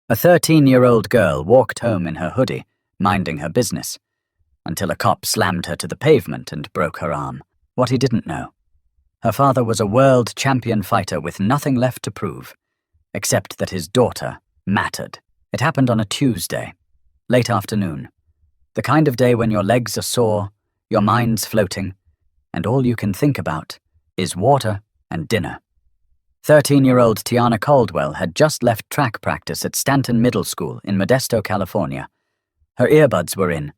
A 13-year-old girl walked home in her hoodie, minding her business, until a cop slammed her to the pavement and broke her arm. What he didn't know: her father was a world champion fighter with nothing left to prove, except that his daughter mattered. It happened on a Tuesday, late afternoon, the kind of day when your legs are sore, your mind's floating, and all you can think about is water and dinner. 13-year-old Tiana Caldwell had just left track practice at Stanton Middle School in Modesto, California. Her earbuds were in,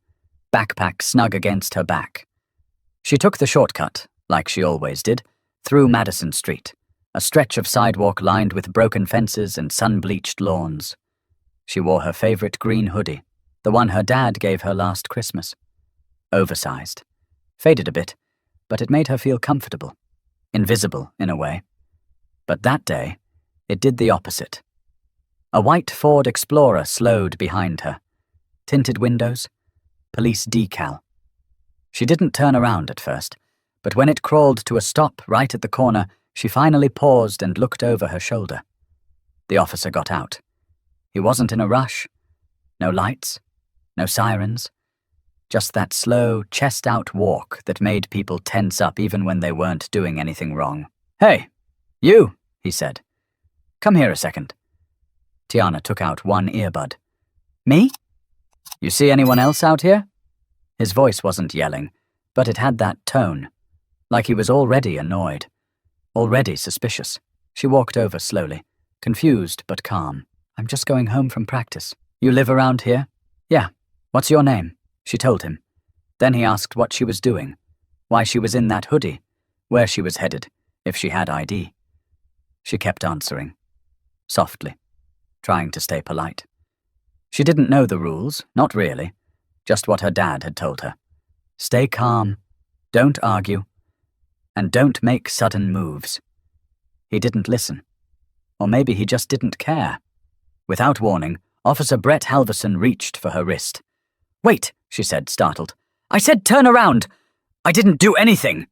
backpack snug against her back. She took the shortcut, like she always did, through Madison Street, a stretch of sidewalk lined with broken fences and sun-bleached lawns. She wore her favorite green hoodie, the one her dad gave her last Christmas. Oversized. Faded a bit, but it made her feel comfortable. Invisible, in a way. But that day, it did the opposite. A white Ford Explorer slowed behind her. Tinted windows, police decal. She didn't turn around at first, but when it crawled to a stop right at the corner, she finally paused and looked over her shoulder. The officer got out. He wasn't in a rush. No lights, no sirens. Just that slow, chest-out walk that made people tense up even when they weren't doing anything wrong. "Hey, you," he said. "Come here a second." Tiana took out one earbud. "Me? You see anyone else out here?" His voice wasn't yelling, but it had that tone, like he was already annoyed, already suspicious. She walked over slowly, confused but calm. "I'm just going home from practice. You live around here?" "Yeah. What's your name?" She told him. Then he asked what she was doing, why she was in that hoodie, where she was headed, if she had ID. She kept answering, softly, trying to stay polite. She didn't know the rules, not really, just what her dad had told her. Stay calm, don't argue, and don't make sudden moves. He didn't listen. Or maybe he just didn't care. Without warning, Officer Brett Halverson reached for her wrist. "Wait," she said, startled. "I said turn around! I didn't do anything!"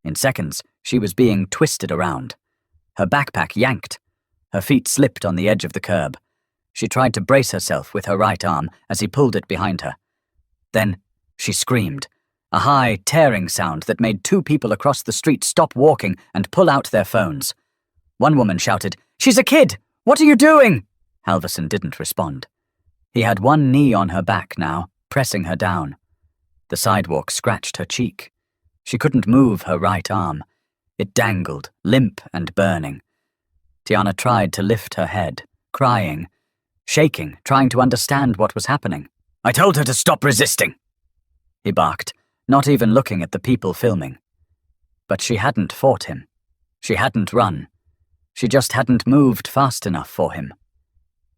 In seconds, she was being twisted around. Her backpack yanked. Her feet slipped on the edge of the curb. She tried to brace herself with her right arm as he pulled it behind her. Then she screamed, a high, tearing sound that made two people across the street stop walking and pull out their phones. One woman shouted, "She's a kid! What are you doing?" Halverson didn't respond. He had one knee on her back now, pressing her down. The sidewalk scratched her cheek. She couldn't move her right arm. It dangled, limp and burning. Tiana tried to lift her head, crying, shaking, trying to understand what was happening. "I told her to stop resisting," he barked, not even looking at the people filming. But she hadn't fought him. She hadn't run. She just hadn't moved fast enough for him.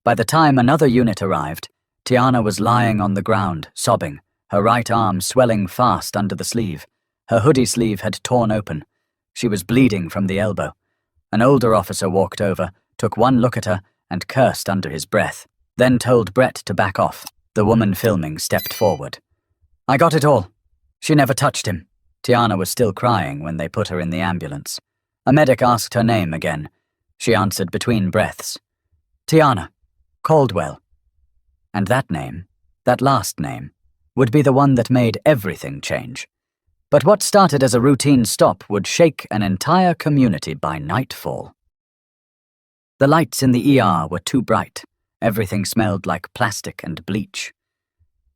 By the time another unit arrived, Tiana was lying on the ground, sobbing, her right arm swelling fast under the sleeve. Her hoodie sleeve had torn open. She was bleeding from the elbow. An older officer walked over, took one look at her, and cursed under his breath, then told Brett to back off. The woman filming stepped forward. "I got it all. She never touched him." Tiana was still crying when they put her in the ambulance. A medic asked her name again. She answered between breaths. "Tiana Caldwell." And that name, that last name, would be the one that made everything change. But what started as a routine stop would shake an entire community by nightfall. The lights in the ER were too bright. Everything smelled like plastic and bleach.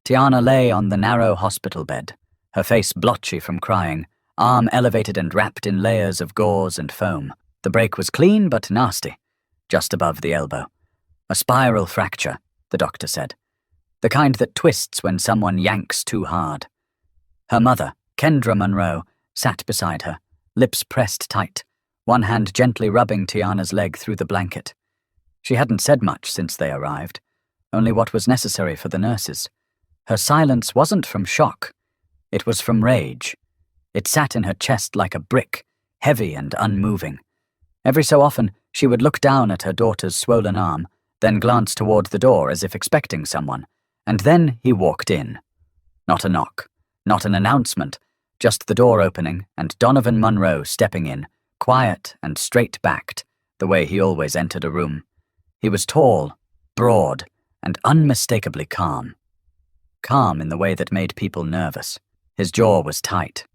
Tiana lay on the narrow hospital bed, her face blotchy from crying, arm elevated and wrapped in layers of gauze and foam. The break was clean but nasty, just above the elbow. A spiral fracture, the doctor said. The kind that twists when someone yanks too hard. Her mother, Kendra Monroe, sat beside her, lips pressed tight, one hand gently rubbing Tiana's leg through the blanket. She hadn't said much since they arrived, only what was necessary for the nurses. Her silence wasn't from shock. It was from rage. It sat in her chest like a brick, heavy and unmoving. Every so often, she would look down at her daughter's swollen arm, then glance toward the door as if expecting someone, and then he walked in. Not a knock, not an announcement, just the door opening and Donovan Monroe stepping in, quiet and straight-backed, the way he always entered a room. He was tall, broad and unmistakably calm. Calm in the way that made people nervous. His jaw was tight.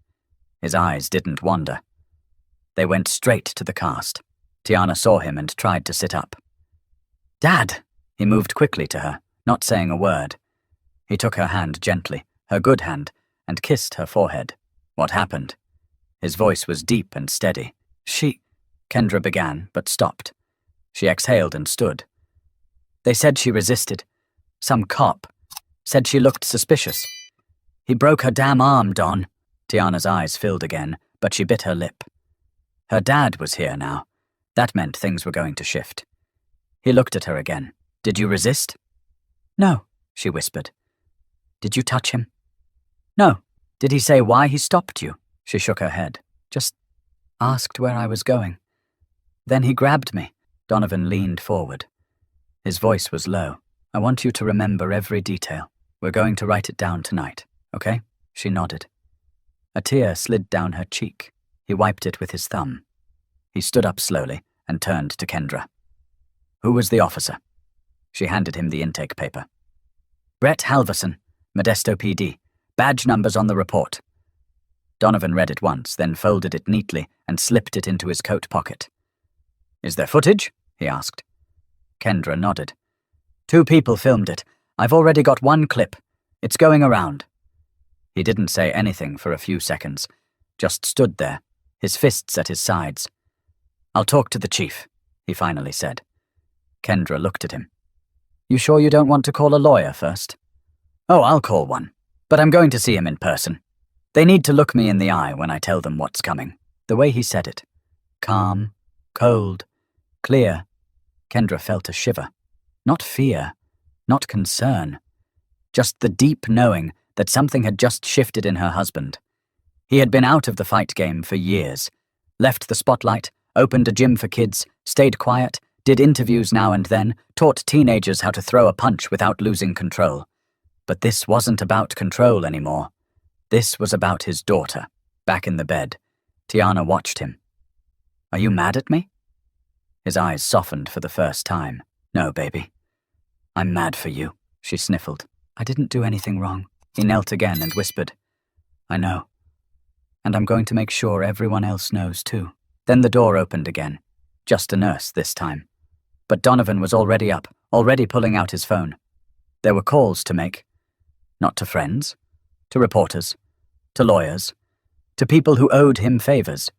His eyes didn't wander. They went straight to the cast. Tiana saw him and tried to sit up. "Dad!" He moved quickly to her, not saying a word. He took her hand gently, her good hand, and kissed her forehead. "What happened?" His voice was deep and steady. Kendra began, but stopped. She exhaled and stood. "They said she resisted. Some cop. Said she looked suspicious. He broke her damn arm, Don." Tiana's eyes filled again, but she bit her lip. Her dad was here now. That meant things were going to shift. He looked at her again. "Did you resist?" "No," she whispered. "Did you touch him?" "No." "Did he say why he stopped you?" She shook her head. "Just asked where I was going. Then he grabbed me." Donovan leaned forward. His voice was low. "I want you to remember every detail. We're going to write it down tonight, okay?" She nodded. A tear slid down her cheek. He wiped it with his thumb. He stood up slowly and turned to Kendra. "Who was the officer?" She handed him the intake paper. "Brett Halverson, Modesto PD. Badge numbers on the report." Donovan read it once, then folded it neatly and slipped it into his coat pocket. "Is there footage?" he asked. Kendra nodded. "2 people filmed it. I've already got 1 clip. It's going around." He didn't say anything for a few seconds, just stood there, his fists at his sides. "I'll talk to the chief," he finally said. Kendra looked at him. "You sure you don't want to call a lawyer first?" "Oh, I'll call one, but I'm going to see him in person. They need to look me in the eye when I tell them what's coming." The way he said it, calm, cold, clear, Kendra felt a shiver. Not fear, not concern, just the deep knowing that something had just shifted in her husband. He had been out of the fight game for years, left the spotlight, opened a gym for kids, stayed quiet, did interviews now and then, taught teenagers how to throw a punch without losing control. But this wasn't about control anymore. This was about his daughter, back in the bed. Tiana watched him. "Are you mad at me?" His eyes softened for the first time. "No, baby. I'm mad for you," she sniffled. "I didn't do anything wrong." He knelt again and whispered, "I know. And I'm going to make sure everyone else knows too." Then the door opened again. Just a nurse this time. But Donovan was already up, already pulling out his phone. There were calls to make. Not to friends, to reporters, to lawyers, to people who owed him favors.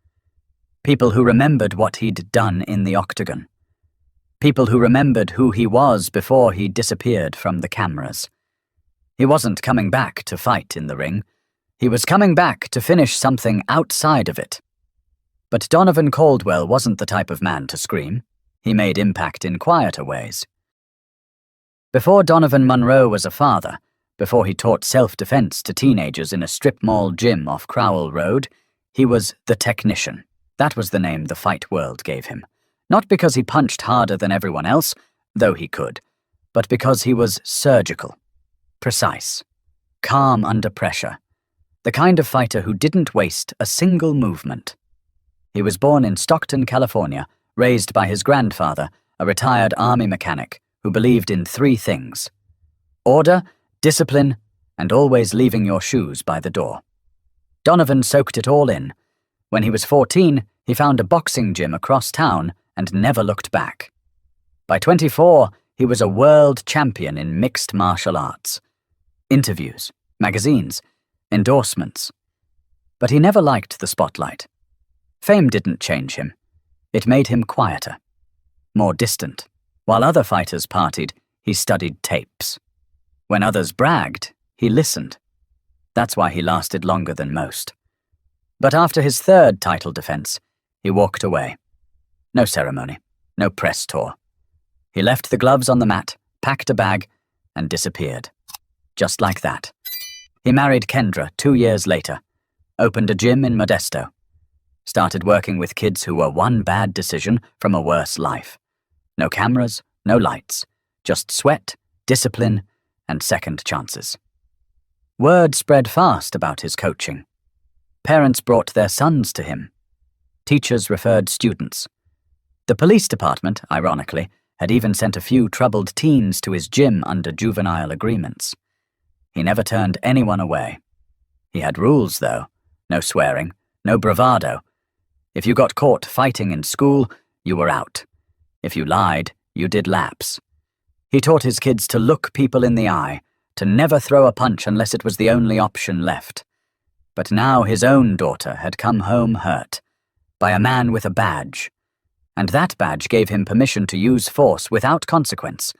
People who remembered what he'd done in the octagon. People who remembered who he was before he disappeared from the cameras. He wasn't coming back to fight in the ring. He was coming back to finish something outside of it. But Donovan Caldwell wasn't the type of man to scream. He made impact in quieter ways. Before Donovan Monroe was a father, before he taught self-defense to teenagers in a strip mall gym off Crowell Road, he was the technician. That was the name the fight world gave him. Not because he punched harder than everyone else, though he could, but because he was surgical, precise, calm under pressure, the kind of fighter who didn't waste a single movement. He was born in Stockton, California, raised by his grandfather, a retired army mechanic who believed in 3 things: order, discipline, and always leaving your shoes by the door. Donovan soaked it all in. When he was 14, he found a boxing gym across town and never looked back. By 24, he was a world champion in mixed martial arts. Interviews, magazines, endorsements. But he never liked the spotlight. Fame didn't change him. It made him quieter, more distant. While other fighters partied, he studied tapes. When others bragged, he listened. That's why he lasted longer than most. But after his 3rd title defense, he walked away. No ceremony, no press tour. He left the gloves on the mat, packed a bag, and disappeared. Just like that. He married Kendra 2 years later, opened a gym in Modesto, started working with kids who were one bad decision from a worse life. No cameras, no lights, just sweat, discipline, and second chances. Word spread fast about his coaching. Parents brought their sons to him. Teachers referred students. The police department, ironically, had even sent a few troubled teens to his gym under juvenile agreements. He never turned anyone away. He had rules, though. No swearing, no bravado. If you got caught fighting in school, you were out. If you lied, you did laps. He taught his kids to look people in the eye, to never throw a punch unless it was the only option left. But now his own daughter had come home hurt, by a man with a badge. And that badge gave him permission to use force without consequence.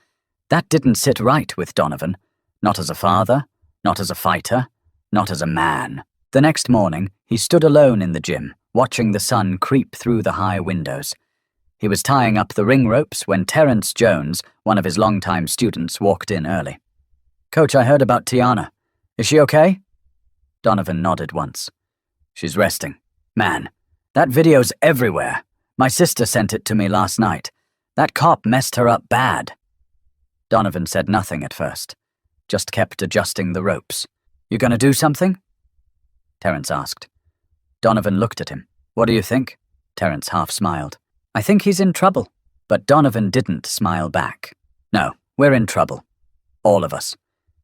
That didn't sit right with Donovan. Not as a father, not as a fighter, not as a man. The next morning, he stood alone in the gym, watching the sun creep through the high windows. He was tying up the ring ropes when Terence Jones, one of his longtime students, walked in early. "Coach, I heard about Tiana. Is she okay?" Donovan nodded once. "She's resting. Man, that video's everywhere. My sister sent it to me last night. That cop messed her up bad." Donovan said nothing at first, just kept adjusting the ropes. "You gonna do something?" Terence asked. Donovan looked at him. "What do you think?" Terence half smiled. "I think he's in trouble." But Donovan didn't smile back. "No, we're in trouble. All of us.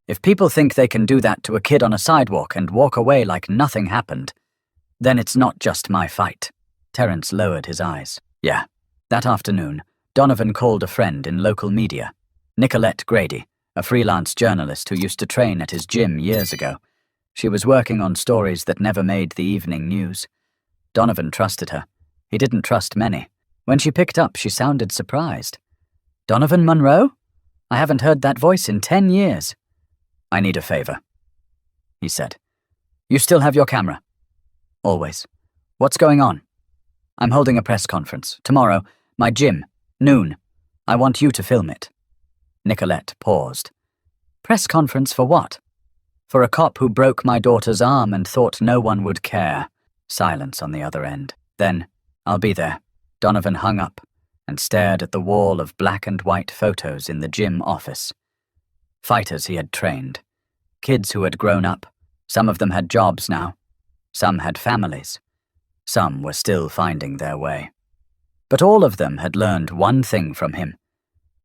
If people think they can do that to a kid on a sidewalk and walk away like nothing happened, then it's not just my fight." Terence lowered his eyes. "Yeah." That afternoon, Donovan called a friend in local media, Nicolette Grady, a freelance journalist who used to train at his gym years ago. She was working on stories that never made the evening news. Donovan trusted her. He didn't trust many. When she picked up, she sounded surprised. "Donovan Monroe? I haven't heard that voice in 10 years. "I need a favor," he said. "You still have your camera?" "Always." "What's going on?" "I'm holding a press conference. Tomorrow, my gym, noon. I want you to film it." Nicolette paused. "Press conference for what?" "For a cop who broke my daughter's arm and thought no one would care." Silence on the other end. Then, "I'll be there." Donovan hung up and stared at the wall of black and white photos in the gym office. Fighters he had trained. Kids who had grown up. Some of them had jobs now. Some had families. Some were still finding their way. But all of them had learned one thing from him.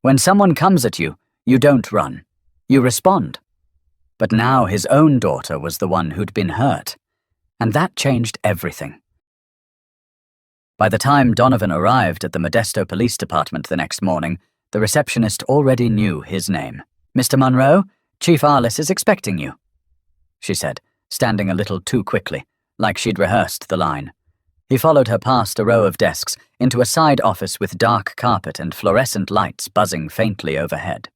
When someone comes at you, you don't run. You respond. But now his own daughter was the one who'd been hurt, and that changed everything. By the time Donovan arrived at the Modesto Police Department the next morning, the receptionist already knew his name. "Mr. Monroe, Chief Arliss is expecting you," she said, standing a little too quickly, like she'd rehearsed the line. He followed her past a row of desks into a side office with dark carpet and fluorescent lights buzzing faintly overhead.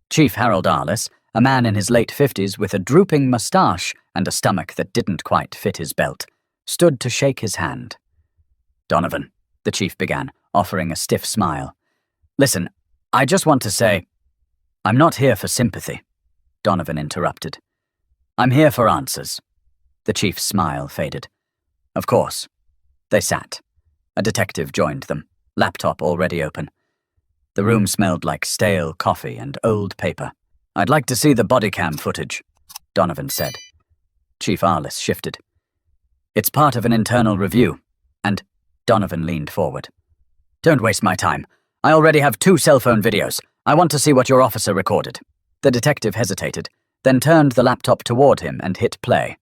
Chief Harold Arliss, a man in his late 50s with a drooping moustache and a stomach that didn't quite fit his belt, stood to shake his hand. "Donovan," the chief began, offering a stiff smile. "Listen, I just want to say, I'm not here for sympathy," Donovan interrupted. "I'm here for answers." The chief's smile faded. "Of course." They sat. A detective joined them, laptop already open. The room smelled like stale coffee and old paper. "I'd like to see the body cam footage," Donovan said. Chief Arliss shifted. "It's part of an internal review," and Donovan leaned forward. "Don't waste my time. I already have 2 cell phone videos. I want to see what your officer recorded." The detective hesitated, then turned the laptop toward him and hit play.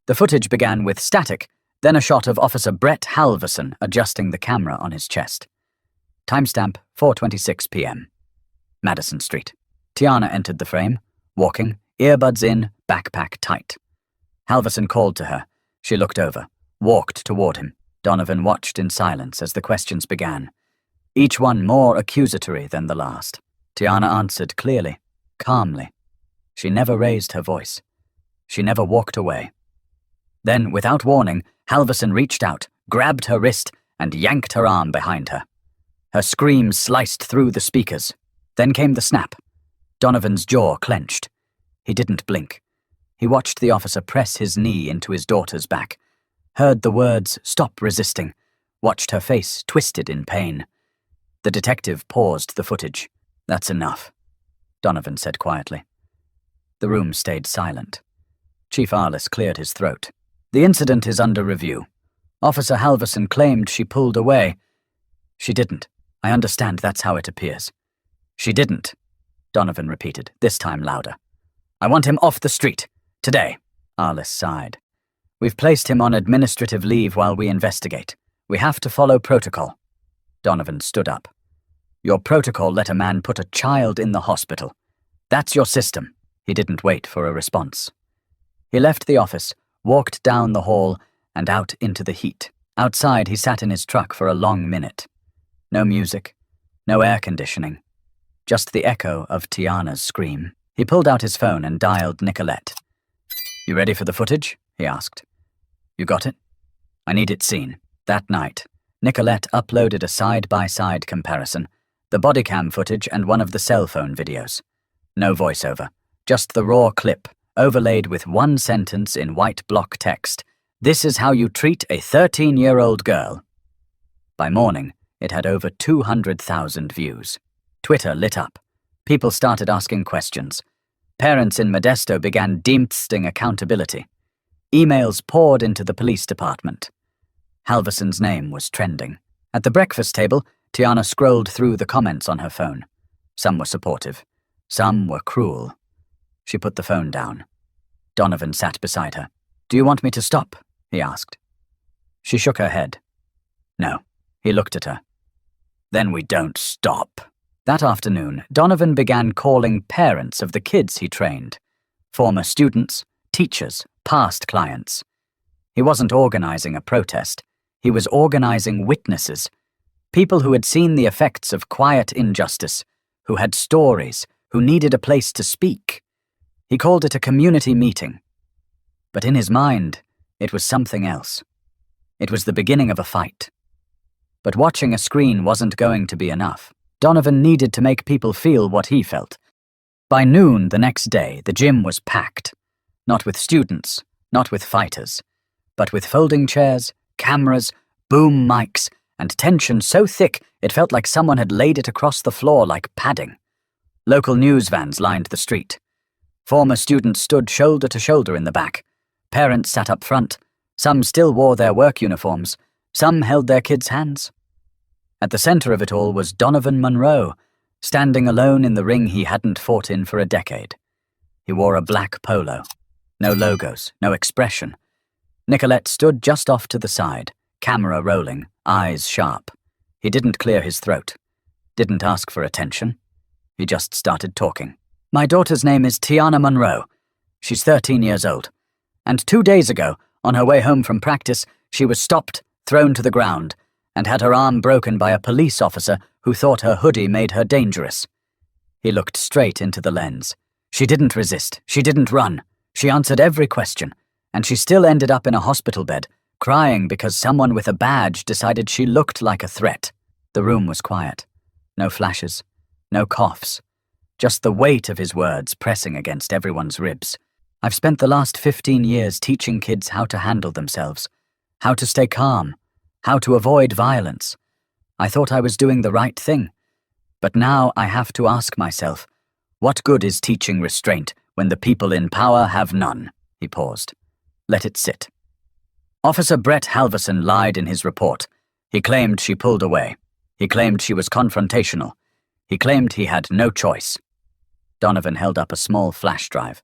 The footage began with static, then a shot of Officer Brett Halverson adjusting the camera on his chest. Timestamp 4:26 p.m. Madison Street. Tiana entered the frame, walking, earbuds in, backpack tight. Halverson called to her. She looked over, walked toward him. Donovan watched in silence as the questions began, each one more accusatory than the last. Tiana answered clearly, calmly. She never raised her voice. She never walked away. Then, without warning, Halverson reached out, grabbed her wrist, and yanked her arm behind her. Her scream sliced through the speakers. Then came the snap. Donovan's jaw clenched. He didn't blink. He watched the officer press his knee into his daughter's back, heard the words, "Stop resisting," watched her face twisted in pain. The detective paused the footage. "That's enough," Donovan said quietly. The room stayed silent. Chief Arliss cleared his throat. "The incident is under review. Officer Halverson claimed she pulled away. She didn't. I understand that's how it appears. She didn't, Donovan repeated, this time louder. I want him off the street. Today. Arliss sighed. We've placed him on administrative leave while we investigate. We have to follow protocol. Donovan stood up. Your protocol let a man put a child in the hospital. That's your system. He didn't wait for a response. He left the office, walked down the hall, and out into the heat. Outside, he sat in his truck for a long minute. No music, no air conditioning, just the echo of Tiana's scream. He pulled out his phone and dialed Nicolette. You ready for the footage? He asked. You got it? I need it seen. That night, Nicolette uploaded a side-by-side comparison, the body cam footage and one of the cell phone videos. No voiceover, just the raw clip, overlaid with one sentence in white block text. This is how you treat a 13-year-old girl. By morning, it had over 200,000 views. Twitter lit up. People started asking questions. Parents in Modesto began demanding accountability. Emails poured into the police department. Halverson's name was trending. At the breakfast table, Tiana scrolled through the comments on her phone. Some were supportive. Some were cruel. She put the phone down. Donovan sat beside her. Do you want me to stop? He asked. She shook her head. No. He looked at her. Then we don't stop. That afternoon, Donovan began calling parents of the kids he trained. Former students, teachers, past clients. He wasn't organizing a protest. He was organizing witnesses. People who had seen the effects of quiet injustice, who had stories, who needed a place to speak. He called it a community meeting. But in his mind, it was something else. It was the beginning of a fight. But watching a screen wasn't going to be enough. Donovan needed to make people feel what he felt. By noon the next day, the gym was packed. Not with students, not with fighters, but with folding chairs, cameras, boom mics, and tension so thick it felt like someone had laid it across the floor like padding. Local news vans lined the street. Former students stood shoulder to shoulder in the back. Parents sat up front. Some still wore their work uniforms. Some held their kids' hands. At the center of it all was Donovan Monroe, standing alone in the ring he hadn't fought in for a decade. He wore a black polo. No logos, no expression. Nicolette stood just off to the side, camera rolling, eyes sharp. He didn't clear his throat. Didn't ask for attention. He just started talking. My daughter's name is Tiana Monroe. She's 13 years old. And 2 days ago, on her way home from practice, she was stopped, thrown to the ground, and had her arm broken by a police officer who thought her hoodie made her dangerous. He looked straight into the lens. She didn't resist. She didn't run. She answered every question, and she still ended up in a hospital bed, crying because someone with a badge decided she looked like a threat. The room was quiet. No flashes. No coughs. Just the weight of his words pressing against everyone's ribs. I've spent the last 15 years teaching kids how to handle themselves, how to stay calm, how to avoid violence. I thought I was doing the right thing. But now I have to ask myself, what good is teaching restraint when the people in power have none? He paused. Let it sit. Officer Brett Halverson lied in his report. He claimed she pulled away. He claimed she was confrontational. He claimed he had no choice. Donovan held up a small flash drive.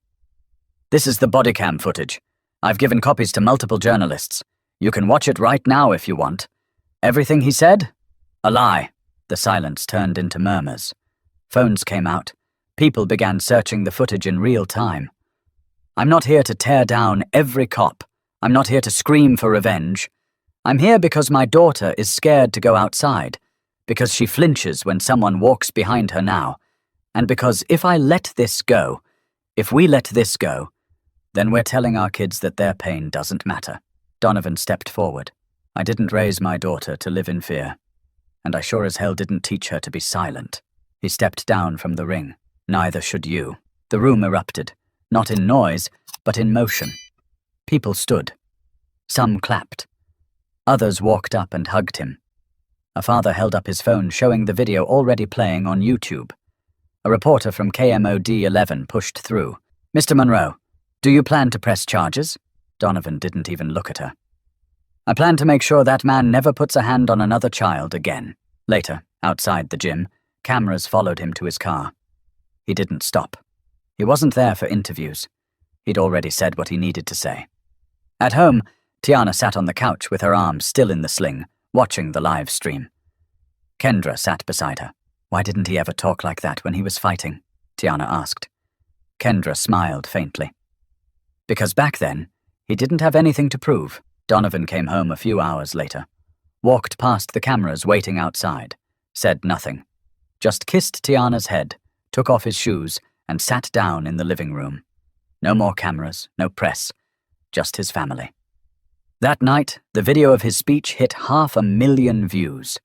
This is the body cam footage. I've given copies to multiple journalists. You can watch it right now if you want. Everything he said? A lie. The silence turned into murmurs. Phones came out. People began searching the footage in real time. I'm not here to tear down every cop. I'm not here to scream for revenge. I'm here because my daughter is scared to go outside, because she flinches when someone walks behind her now, and because if we let this go, then we're telling our kids that their pain doesn't matter. Donovan stepped forward. I didn't raise my daughter to live in fear, and I sure as hell didn't teach her to be silent. He stepped down from the ring. Neither should you. The room erupted, not in noise, but in motion. People stood. Some clapped. Others walked up and hugged him. A father held up his phone showing the video already playing on YouTube. A reporter from KMOD 11 pushed through. Mr. Monroe, do you plan to press charges? Donovan didn't even look at her. I plan to make sure that man never puts a hand on another child again. Later, outside the gym, Cameras followed him to his car. He didn't stop. He wasn't there for interviews. He'd already said what he needed to say. At home, Tiana sat on the couch with her arms still in the sling, watching the live stream. Kendra sat beside her. Why didn't he ever talk like that when he was fighting? Tiana asked. Kendra smiled faintly. Because back then, he didn't have anything to prove. Donovan came home a few hours later, walked past the cameras waiting outside, said nothing, just kissed Tiana's head, took off his shoes, and sat down in the living room. No more cameras, no press, just his family. That night, the video of his speech hit 500,000 views.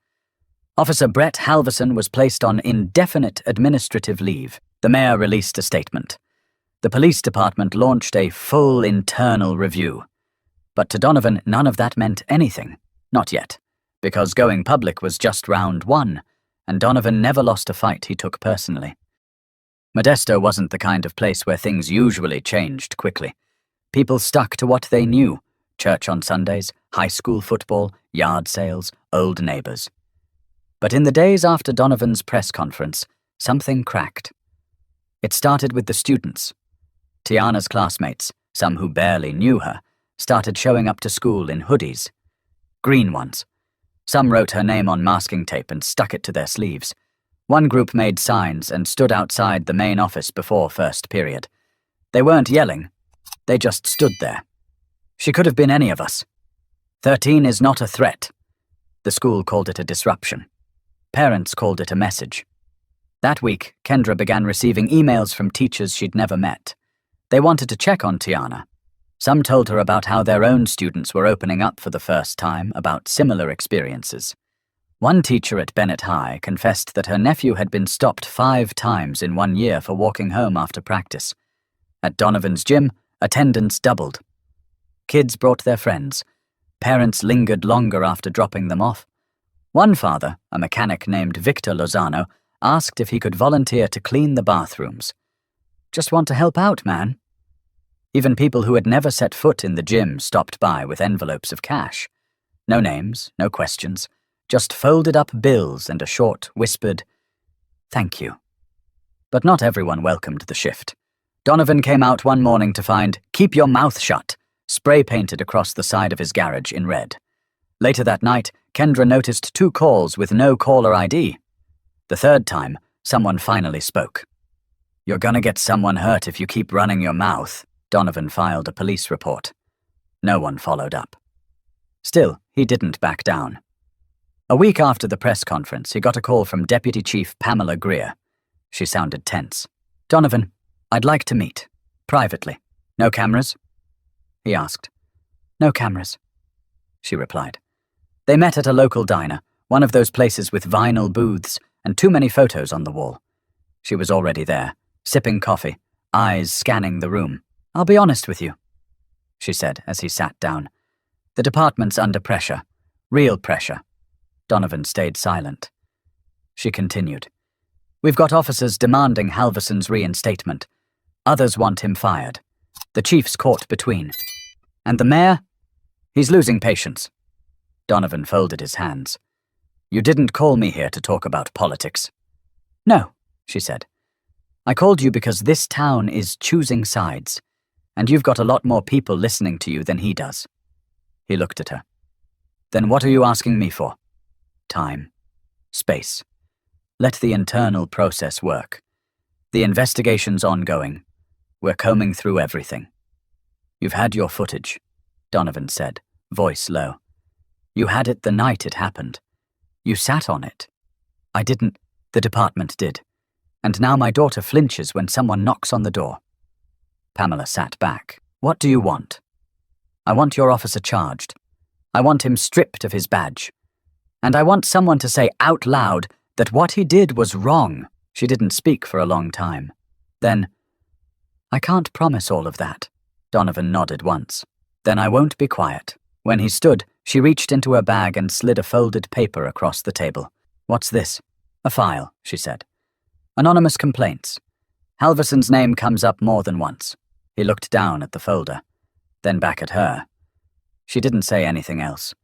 Officer Brett Halverson was placed on indefinite administrative leave. The mayor released a statement. The police department launched a full internal review. But to Donovan, none of that meant anything. Not yet, because going public was just round one, and Donovan never lost a fight he took personally. Modesto wasn't the kind of place where things usually changed quickly. People stuck to what they knew: church on Sundays, high school football, yard sales, old neighbors. But in the days after Donovan's press conference, something cracked. It started with the students. Tiana's classmates, some who barely knew her, started showing up to school in hoodies. Green ones. Some wrote her name on masking tape and stuck it to their sleeves. One group made signs and stood outside the main office before first period. They weren't yelling. They just stood there. She could have been any of us. 13 is not a threat. The school called it a disruption. Parents called it a message. That week, Kendra began receiving emails from teachers she'd never met. They wanted to check on Tiana. Some told her about how their own students were opening up for the first time about similar experiences. One teacher at Bennett High confessed that her nephew had been stopped 5 times in 1 year for walking home after practice. At Donovan's gym, attendance doubled. Kids brought their friends. Parents lingered longer after dropping them off. One father, a mechanic named Victor Lozano, asked if he could volunteer to clean the bathrooms. Just want to help out, man. Even people who had never set foot in the gym stopped by with envelopes of cash. No names, no questions, just folded up bills and a short, whispered, "Thank you." But not everyone welcomed the shift. Donovan came out one morning to find "Keep your mouth shut" spray painted across the side of his garage in red. Later that night, Kendra noticed 2 calls with no caller ID. The third time, someone finally spoke. "You're gonna get someone hurt if you keep running your mouth." Donovan filed a police report. No one followed up. Still, he didn't back down. A week after the press conference, he got a call from Deputy Chief Pamela Greer. She sounded tense. "Donovan, I'd like to meet. Privately. No cameras?" He asked. "No cameras," she replied. They met at a local diner, one of those places with vinyl booths and too many photos on the wall. She was already there, sipping coffee, eyes scanning the room. "I'll be honest with you," she said as he sat down. "The department's under pressure. Real pressure." Donovan stayed silent. She continued. "We've got officers demanding Halverson's reinstatement. Others want him fired. The chief's caught between. And the mayor? He's losing patience." Donovan folded his hands. "You didn't call me here to talk about politics." "No," she said. "I called you because this town is choosing sides, and you've got a lot more people listening to you than he does." He looked at her. "Then what are you asking me for?" "Time. Space. Let the internal process work. The investigation's ongoing. We're combing through everything." "You've had your footage," Donovan said, voice low. "You had it the night it happened. You sat on it. I didn't. The department did. And now my daughter flinches when someone knocks on the door." Pamela sat back. "What do you want?" "I want your officer charged. I want him stripped of his badge. And I want someone to say out loud that what he did was wrong." She didn't speak for a long time. Then, "I can't promise all of that." Donovan nodded once. "Then I won't be quiet." When he stood, she reached into her bag and slid a folded paper across the table. "What's this?" "A file," she said. "Anonymous complaints. Halverson's name comes up more than once." He looked down at the folder, then back at her. She didn't say anything else,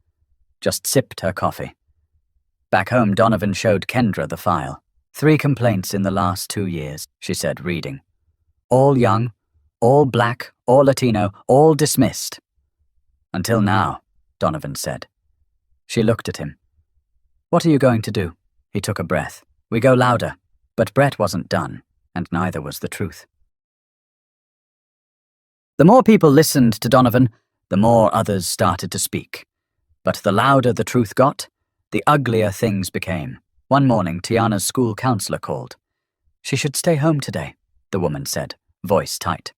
just sipped her coffee. Back home, Donovan showed Kendra the file. 3 complaints in the last 2 years, she said, reading. All young, all black, all Latino, all dismissed. Until now, Donovan said. She looked at him. What are you going to do? He took a breath. We go louder. But Brett wasn't done, and neither was the truth. The more people listened to Donovan, the more others started to speak. But the louder the truth got, the uglier things became. One morning, Tiana's school counselor called. She should stay home today, the woman said, voice tight.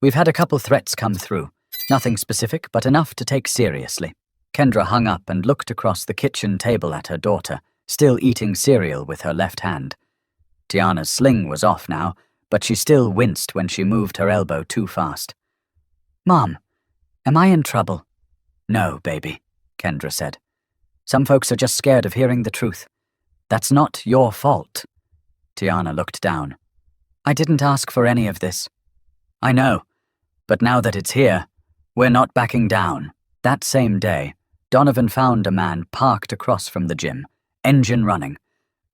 We've had a couple threats come through. Nothing specific, but enough to take seriously. Kendra hung up and looked across the kitchen table at her daughter, still eating cereal with her left hand. Tiana's sling was off now, but she still winced when she moved her elbow too fast. Mom, am I in trouble? No, baby, Kendra said. Some folks are just scared of hearing the truth. That's not your fault. Tiana looked down. I didn't ask for any of this. I know, but now that it's here, we're not backing down. That same day, Donovan found a man parked across from the gym, engine running.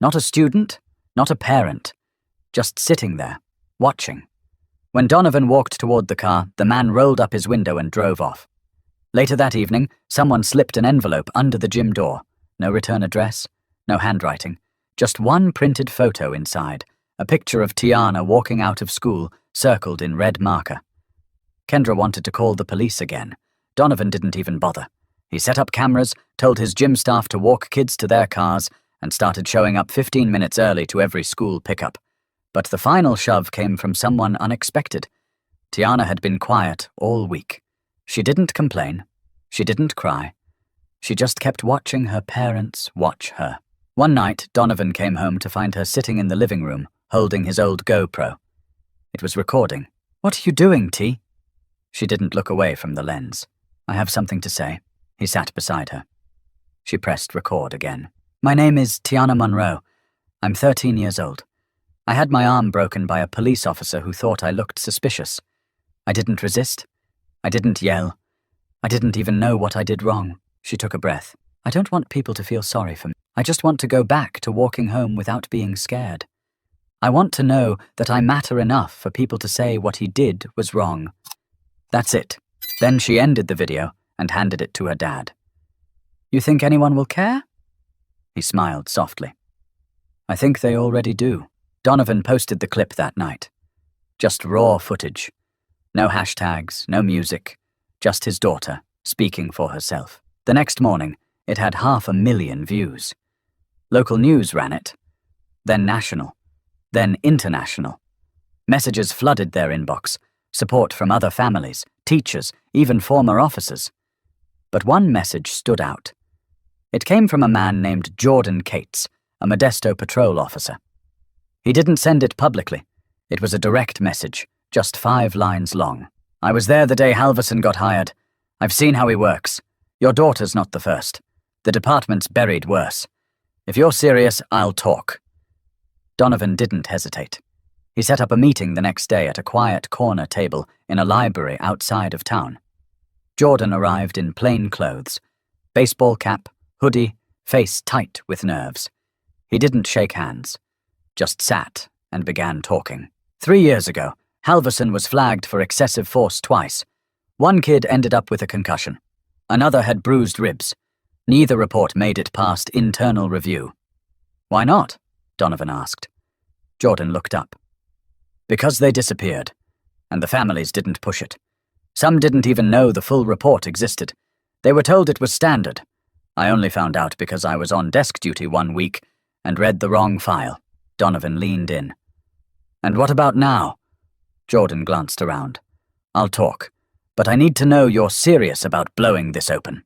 Not a student, not a parent, just sitting there, watching. When Donovan walked toward the car, the man rolled up his window and drove off. Later that evening, someone slipped an envelope under the gym door. No return address, no handwriting, just one printed photo inside, a picture of Tiana walking out of school, circled in red marker. Kendra wanted to call the police again. Donovan didn't even bother. He set up cameras, told his gym staff to walk kids to their cars, and started showing up 15 minutes early to every school pickup. But the final shove came from someone unexpected. Tiana had been quiet all week. She didn't complain. She didn't cry. She just kept watching her parents watch her. One night, Donovan came home to find her sitting in the living room, holding his old GoPro. It was recording. What are you doing, T? She didn't look away from the lens. I have something to say. He sat beside her. She pressed record again. My name is Tiana Monroe. I'm 13 years old. I had my arm broken by a police officer who thought I looked suspicious. I didn't resist. I didn't yell. I didn't even know what I did wrong. She took a breath. I don't want people to feel sorry for me. I just want to go back to walking home without being scared. I want to know that I matter enough for people to say what he did was wrong. That's it. Then she ended the video and handed it to her dad. You think anyone will care? He smiled softly. I think they already do. Donovan posted the clip that night. Just raw footage. No hashtags, no music. Just his daughter, speaking for herself. The next morning, it had 500,000 views. Local news ran it. Then national. Then international. Messages flooded their inbox. Support from other families, teachers, even former officers. But one message stood out. It came from a man named Jordan Cates, a Modesto patrol officer. He didn't send it publicly. It was a direct message, just 5 lines long. I was there the day Halverson got hired. I've seen how he works. Your daughter's not the first. The department's buried worse. If you're serious, I'll talk. Donovan didn't hesitate. He set up a meeting the next day at a quiet corner table in a library outside of town. Jordan arrived in plain clothes, baseball cap, hoodie, face tight with nerves. He didn't shake hands, just sat and began talking. 3 years ago, Halverson was flagged for excessive force twice. One kid ended up with a concussion. Another had bruised ribs. Neither report made it past internal review. Why not? Donovan asked. Jordan looked up. Because they disappeared, and the families didn't push it. Some didn't even know the full report existed. They were told it was standard. I only found out because I was on desk duty one week and read the wrong file. Donovan leaned in. And what about now? Jordan glanced around. I'll talk, but I need to know you're serious about blowing this open.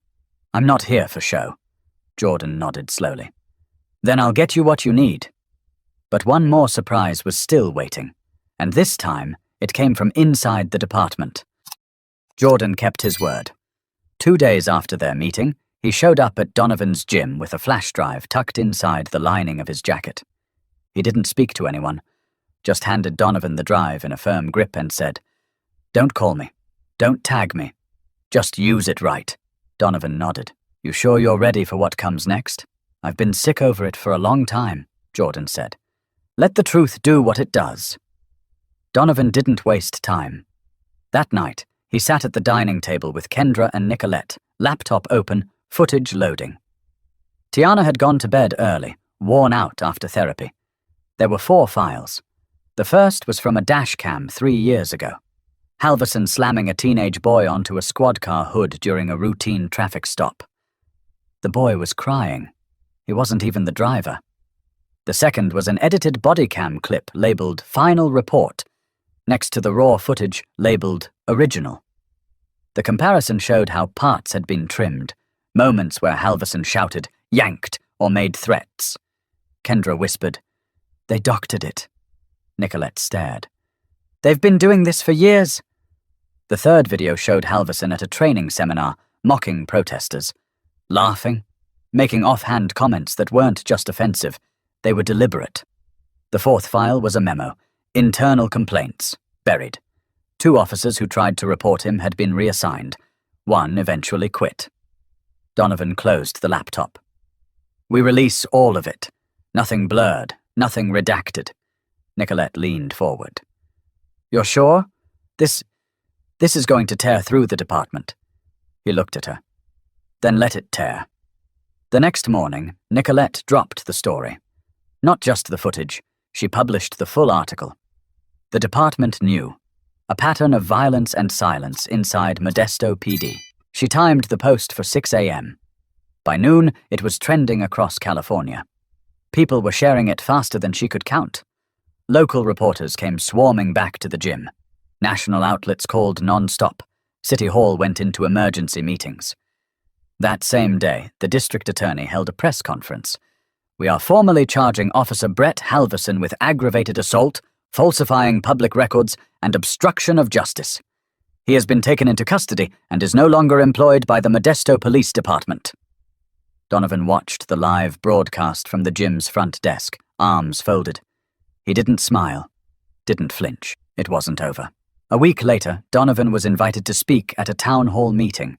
I'm not here for show. Jordan nodded slowly. Then I'll get you what you need. But one more surprise was still waiting, and this time it came from inside the department. Jordan kept his word. 2 days after their meeting, he showed up at Donovan's gym with a flash drive tucked inside the lining of his jacket. He didn't speak to anyone, just handed Donovan the drive in a firm grip and said, Don't call me. Don't tag me. Just use it right. Donovan nodded. You sure you're ready for what comes next? I've been sick over it for a long time, Jordan said. Let the truth do what it does. Donovan didn't waste time. That night, he sat at the dining table with Kendra and Nicolette, laptop open, footage loading. Tiana had gone to bed early, worn out after therapy. There were 4 files. The first was from a dash cam 3 years ago. Halverson slamming a teenage boy onto a squad car hood during a routine traffic stop. The boy was crying. He wasn't even the driver. The second was an edited body cam clip labeled Final Report, next to the raw footage labeled Original. The comparison showed how parts had been trimmed, moments where Halverson shouted, yanked, or made threats. Kendra whispered, "They doctored it." Nicolette stared. "They've been doing this for years." The third video showed Halverson at a training seminar, mocking protesters, laughing, making offhand comments that weren't just offensive, they were deliberate. The fourth file was a memo, internal complaints, buried. 2 officers who tried to report him had been reassigned. 1 eventually quit. Donovan closed the laptop. "We release all of it. Nothing blurred, nothing redacted." Nicolette leaned forward. "You're sure? This is going to tear through the department." He looked at her. "Then let it tear." The next morning, Nicolette dropped the story. Not just the footage, she published the full article. The department knew. A pattern of violence and silence inside Modesto PD. She timed the post for 6 a.m. By noon, it was trending across California. People were sharing it faster than she could count. Local reporters came swarming back to the gym. National outlets called non-stop. City Hall went into emergency meetings. That same day, the district attorney held a press conference. "We are formally charging Officer Brett Halverson with aggravated assault, falsifying public records, and obstruction of justice. He has been taken into custody and is no longer employed by the Modesto Police Department." Donovan watched the live broadcast from the gym's front desk, arms folded. He didn't smile, didn't flinch. It wasn't over. A week later, Donovan was invited to speak at a town hall meeting.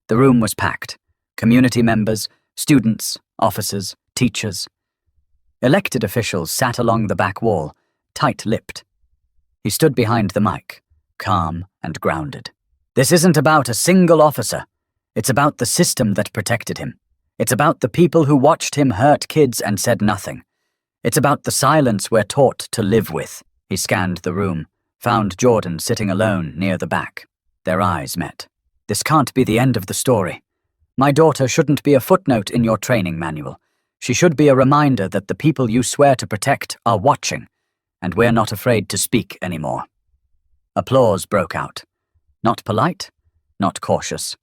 The room was packed. Community members, students, officers, teachers. Elected officials sat along the back wall, tight-lipped. He stood behind the mic, calm and grounded. "This isn't about a single officer. It's about the system that protected him. It's about the people who watched him hurt kids and said nothing. It's about the silence we're taught to live with." He scanned the room, found Jordan sitting alone near the back. Their eyes met. "This can't be the end of the story. My daughter shouldn't be a footnote in your training manual. She should be a reminder that the people you swear to protect are watching, and we're not afraid to speak anymore." Applause broke out. Not polite, not cautious.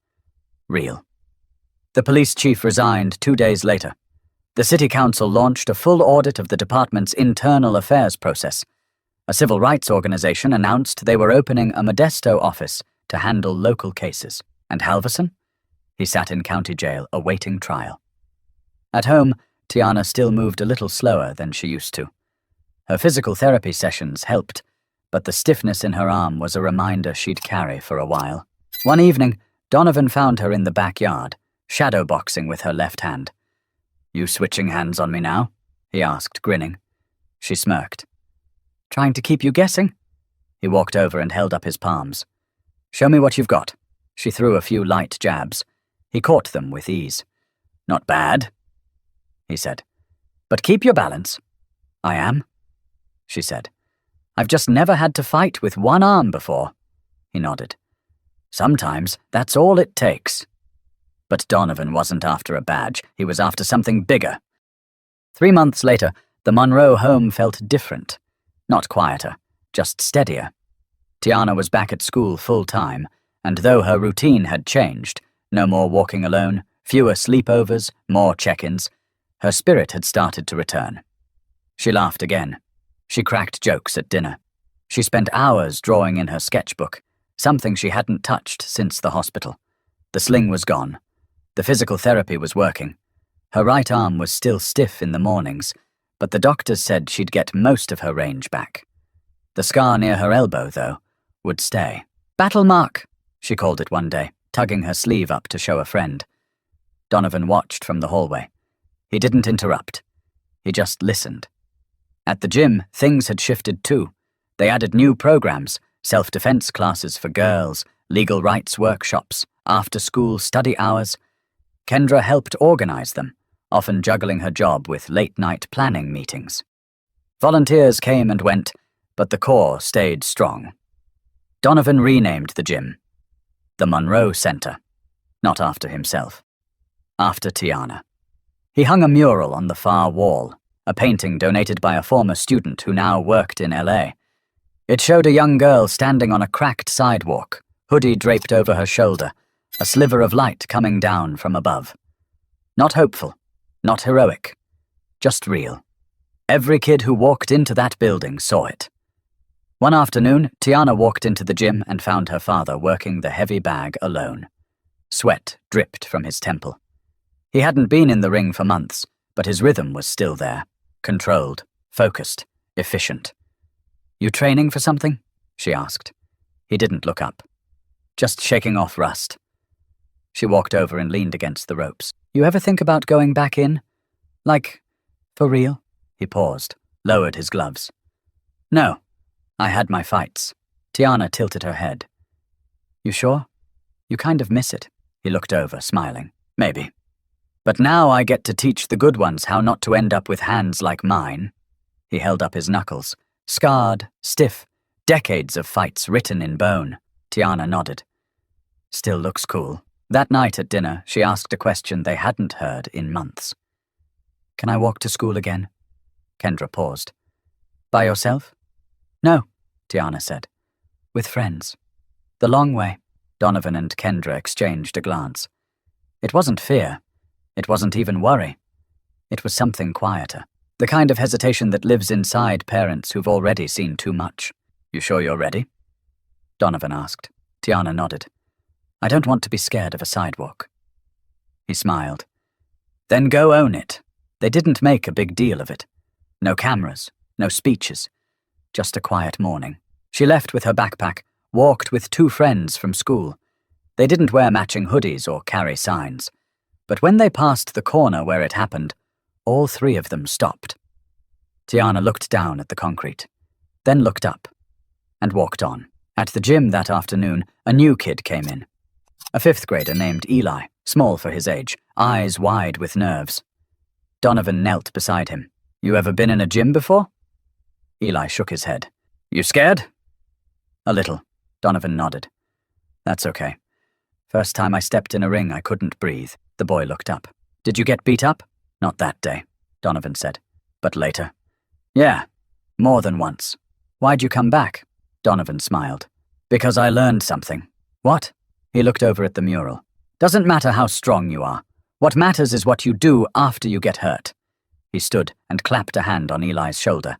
Real. The police chief resigned 2 days later. The city council launched a full audit of the department's internal affairs process. A civil rights organization announced they were opening a Modesto office to handle local cases. And Halverson? He sat in county jail awaiting trial. At home, Tiana still moved a little slower than she used to. Her physical therapy sessions helped, but the stiffness in her arm was a reminder she'd carry for a while. One evening, Donovan found her in the backyard, shadowboxing with her left hand. "You switching hands on me now?" he asked, grinning. She smirked. "Trying to keep you guessing?" He walked over and held up his palms. "Show me what you've got." She threw a few light jabs. He caught them with ease. "Not bad," he said. "But keep your balance." "I am," she said. "I've just never had to fight with one arm before." He nodded. "Sometimes that's all it takes." But Donovan wasn't after a badge. He was after something bigger. 3 months later, the Monroe home felt different. Not quieter, just steadier. Tiana was back at school full-time, and though her routine had changed, no more walking alone, fewer sleepovers, more check-ins, her spirit had started to return. She laughed again. She cracked jokes at dinner. She spent hours drawing in her sketchbook, something she hadn't touched since the hospital. The sling was gone. The physical therapy was working. Her right arm was still stiff in the mornings, but the doctors said she'd get most of her range back. The scar near her elbow, though, would stay. "Battle mark," she called it one day, tugging her sleeve up to show a friend. Donovan watched from the hallway. He didn't interrupt. He just listened. At the gym, things had shifted too. They added new programs, self-defense classes for girls, legal rights workshops, after-school study hours. Kendra helped organize them, often juggling her job with late-night planning meetings. Volunteers came and went, but the core stayed strong. Donovan renamed the gym the Monroe Center, not after himself, after Tiana. He hung a mural on the far wall, a painting donated by a former student who now worked in LA. It showed a young girl standing on a cracked sidewalk, hoodie draped over her shoulder, a sliver of light coming down from above. Not hopeful, not heroic, just real. Every kid who walked into that building saw it. One afternoon, Tiana walked into the gym and found her father working the heavy bag alone. Sweat dripped from his temple. He hadn't been in the ring for months, but his rhythm was still there, controlled, focused, efficient. "You training for something?" she asked. He didn't look up. "Just shaking off rust." She walked over and leaned against the ropes. "You ever think about going back in? Like, for real?" He paused, lowered his gloves. "No. I had my fights." Tiana tilted her head. "You sure? You kind of miss it." He looked over, smiling. "Maybe. But now I get to teach the good ones how not to end up with hands like mine." He held up his knuckles, scarred, stiff, decades of fights written in bone. Tiana nodded. "Still looks cool." That night at dinner, she asked a question they hadn't heard in months. "Can I walk to school again?" Kendra paused. "By yourself?" "No," Tiana said. "With friends." "The long way." Donovan and Kendra exchanged a glance. It wasn't fear. It wasn't even worry. It was something quieter. The kind of hesitation that lives inside parents who've already seen too much. "You sure you're ready?" Donovan asked. Tiana nodded. "I don't want to be scared of a sidewalk." He smiled. "Then go own it." They didn't make a big deal of it. No cameras, no speeches. Just a quiet morning. She left with her backpack, walked with 2 friends from school. They didn't wear matching hoodies or carry signs. But when they passed the corner where it happened, all 3 of them stopped. Tiana looked down at the concrete, then looked up, and walked on. At the gym that afternoon, a new kid came in. A 5th grader named Eli, small for his age, eyes wide with nerves. Donovan knelt beside him. "You ever been in a gym before?" Eli shook his head. "You scared?" "A little," Donovan nodded. "That's okay. First time I stepped in a ring, I couldn't breathe." The boy looked up. "Did you get beat up?" "Not that day," Donovan said. "But later?" "Yeah, more than once." "Why'd you come back?" Donovan smiled. "Because I learned something." "What?" He looked over at the mural. "Doesn't matter how strong you are. What matters is what you do after you get hurt." He stood and clapped a hand on Eli's shoulder.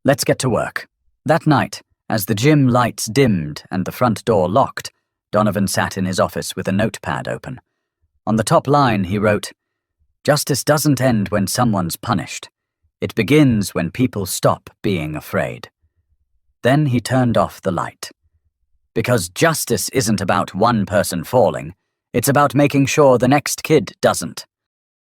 "Let's get to work." That night, as the gym lights dimmed and the front door locked, Donovan sat in his office with a notepad open. On the top line, he wrote, "Justice doesn't end when someone's punished. It begins when people stop being afraid." Then he turned off the light. Because justice isn't about one person falling, it's about making sure the next kid doesn't.